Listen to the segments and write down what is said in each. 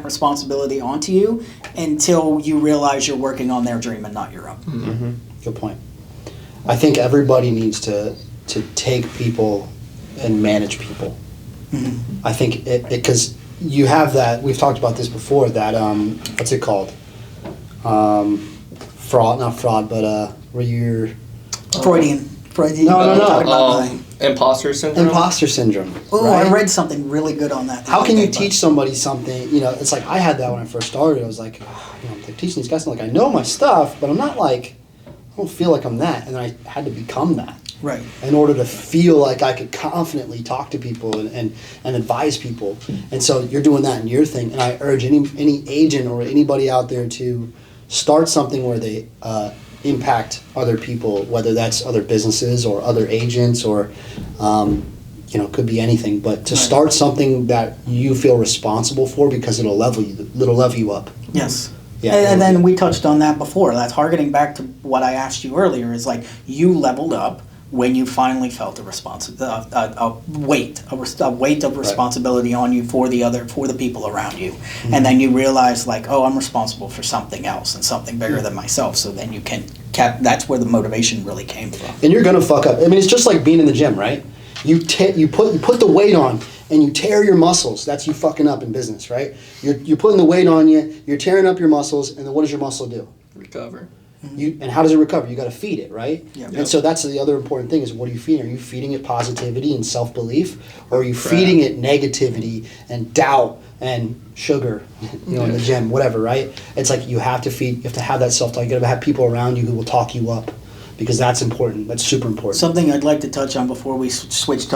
responsibility onto you until you realize you're working on their dream and not your own. Mm-hmm. Good point. I think everybody needs to take people and manage people. Mm-hmm. I think because you have that, we've talked about this before, that, what's it called? Not fraud, but where you're... Freudian. No. Imposter syndrome? Imposter syndrome. Oh, right? I read something really good on that. How can you teach somebody something? You know, it's like I had that when I first started. I was like, I'm teaching these guys, I'm like, I know my stuff, but I'm not like, I don't feel like I'm that. And then I had to become that. Right. In order to feel like I could confidently talk to people and advise people. And so you're doing that in your thing. And I urge any agent or anybody out there to start something where they impact other people, whether that's other businesses or other agents or, could be anything. But to start something that you feel responsible for because it'll level you up. Yes. Yeah, and then we touched on that before. That's harkening back to what I asked you earlier. Is like you leveled up when you finally felt a weight of responsibility on you for the people around you, and then you realize like, oh, I'm responsible for something else and something bigger than myself. So then you can that's where the motivation really came from. And you're gonna fuck up. I mean, it's just like being in the gym, right? You put the weight on and you tear your muscles. That's you fucking up in business, right? You're putting the weight on you. You're tearing up your muscles, and then what does your muscle do? Recover. And how does it recover? You got to feed it, right? Yep. And so that's the other important thing is what are you feeding? Are you feeding it positivity and self-belief, or are you feeding it negativity and doubt and sugar? In the gym, whatever, right? It's like you have to have that self-talk. You got to have people around you who will talk you up, because that's important. That's super important. Something I'd like to touch on before we switch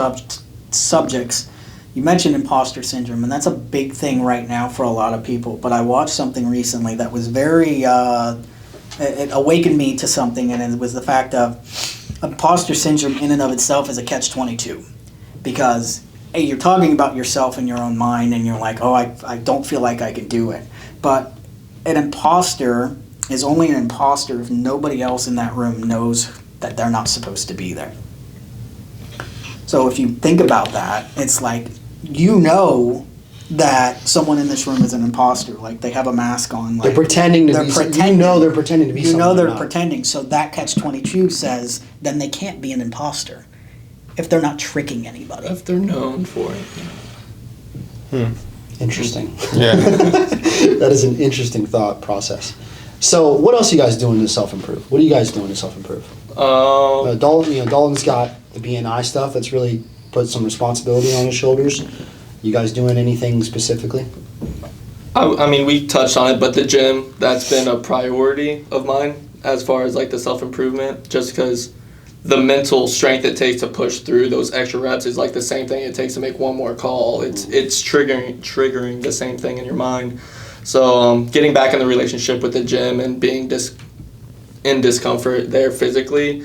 subjects. You mentioned imposter syndrome, and that's a big thing right now for a lot of people. But I watched something recently that was very. It awakened me to something, and it was the fact of imposter syndrome in and of itself is a catch-22. Because, hey, you're talking about yourself in your own mind, and you're like, oh, I don't feel like I can do it. But an imposter is only an imposter if nobody else in that room knows that they're not supposed to be there. So if you think about that, it's like, you know that someone in this room is an imposter. Like, they have a mask on. Like, they're pretending to be something. You know they're pretending to be something. You know they're pretending. So that catch-22 says, then they can't be an imposter if they're not tricking anybody. If they're known for it. Interesting. Yeah. That is an interesting thought process. So what else are you guys doing to self-improve? What are you guys doing to self-improve? Dalton's got the BNI stuff that's really put some responsibility on his shoulders. You guys doing anything specifically? I mean, we touched on it, but the gym, that's been a priority of mine as far as like the self-improvement, just because the mental strength it takes to push through those extra reps is like the same thing it takes to make one more call. It's triggering the same thing in your mind. So getting back in the relationship with the gym and being in discomfort there physically,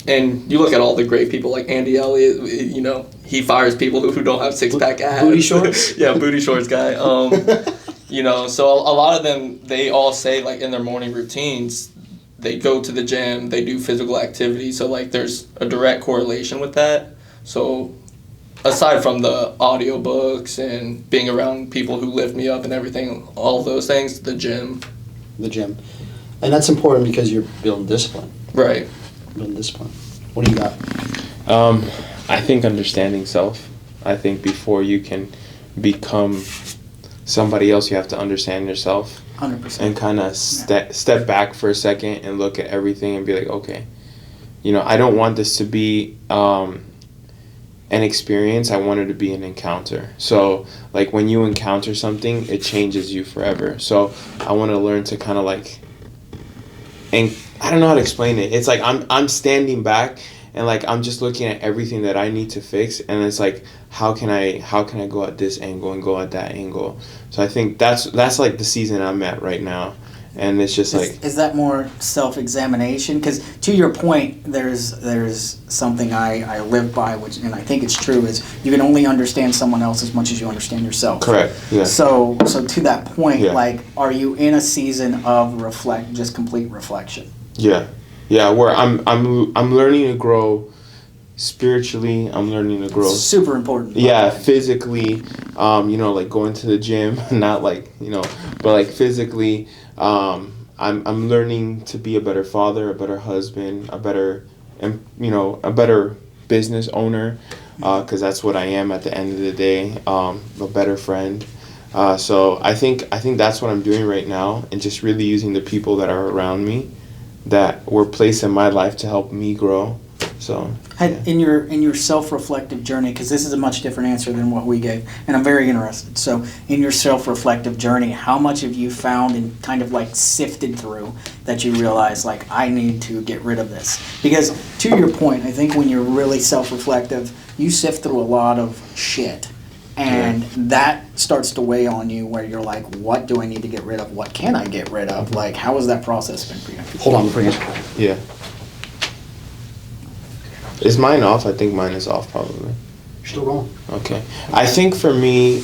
and you look at all the great people like Andy Elliott, he fires people who don't have six-pack abs. Booty shorts? Yeah, booty shorts guy. So a lot of them, they all say like in their morning routines, they go to the gym, they do physical activity. So like there's a direct correlation with that. So aside from the audiobooks and being around people who lift me up and everything, all of those things, the gym. The gym. And that's important because you're building discipline. Right. Building discipline. What do you got? I think understanding self. I think before you can become somebody else, you have to understand yourself. 100%. And kind of step back for a second and look at everything and be like, okay, I don't want this to be an experience. I want it to be an encounter. So like when you encounter something, it changes you forever. So I want to learn to kind of like, and I don't know how to explain it. It's like I'm standing back and like I'm just looking at everything that I need to fix, and it's like how can I go at this angle and go at that angle. So I think that's like the season I'm at right now, and it's just like is that more self-examination? Because to your point, there's something I live by, which, and I think it's true, is you can only understand someone else as much as you understand yourself. Correct. Yeah. So to that point, Yeah. like, are you in a season of complete reflection? Yeah, where I'm learning to grow spiritually, I'm learning to grow. Super important. Yeah, physically, like going to the gym, not like, but like physically, I'm learning to be a better father, a better husband, a better business owner, because that's what I am at the end of the day, a better friend. So I think that's what I'm doing right now, and just really using the people that are around me, that were placed in my life to help me grow. So In your self-reflective journey, because this is a much different answer than what we gave, and I'm very interested. So in your self-reflective journey, how much have you found and kind of like sifted through that you realize, like, I need to get rid of this? Because to your point, I think when you're really self-reflective, you sift through a lot of shit. And that starts to weigh on you, where you're like, what do I need to get rid of? What can I get rid of? Like, how has that process been for you? Hold on before you answer. yeah. Is mine off? I think mine is off probably. You're still going. Okay. I think for me,